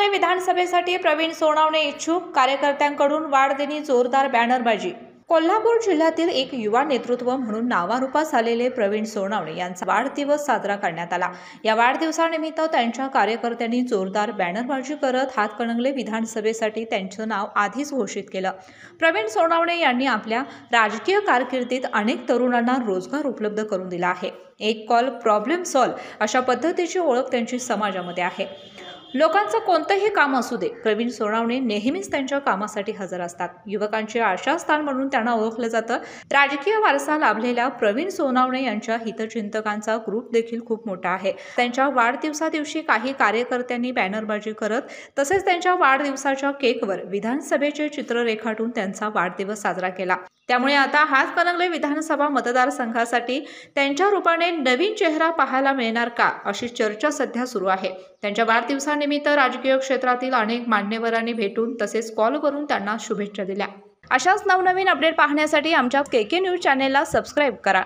हातकणंगले विधानसभेसाठी प्रवीण सोनावणे इच्छुक, कार्यकर्त्यांकडून वाढदिनी जोरदार बॅनरबाजी। कोल्हापूर जिल्ह्यातील एक युवा नेतृत्व म्हणून नावारूपास आलेले प्रवीण सोनावणे यांचा वाढदिवस साजरा करण्यात आला। या वाढदिवसानिमित्त त्यांच्या कार्यकर्त्यांनी जोरदार बॅनरबाजी करत हातकणंगले विधानसभेसाठी त्यांचे नाव आधीच घोषित केलं। प्रवीण सोनावणे यांनी आपल्या राजकीय कारकिर्दीत अनेक तरुणांना रोजगार उपलब्ध करून दिला आहे। एक कॉल प्रॉब्लेम सॉल्व्ह अशा पद्धतीची ओळख त्यांची समाजामध्ये आहे। लोकांचं कोणतंही काम असू दे, प्रवीण सोनावणे नेहमीच त्यांच्या कामासाठी हजर असतात। युवकांचे आशास्थान म्हणून त्यांना ओळखलं जातं। राजकीय वारसा लाभलेल्या प्रवीण सोनावणे यांच्या हितचिंतकांचा ग्रुप देखील खूप मोठा आहे। त्यांच्या वाढदिवसादिवशी काही कार्यकर्त्यांनी बॅनरबाजी करत तसेच त्यांच्या वाढदिवसाच्या केकवर विधानसभेचे चित्र रेखाटून त्यांचा वाढदिवस साजरा केला। त्यामुळे आता हातकणंगले विधानसभा मतदारसंघासाठी त्यांच्या रूपाने नवीन चेहरा पाहायला मिळणार का, अशी चर्चा सध्या सुरू आहे। त्यांच्या वाढदिवसानिमित्त राजकीय क्षेत्रातील अनेक मान्यवरांनी भेटून तसेच कॉल करून त्यांना शुभेच्छा दिल्या। अशाच नवनवीन अपडेट पाहण्यासाठी आमच्या KK न्यूज चॅनेलला सबस्क्राईब करा।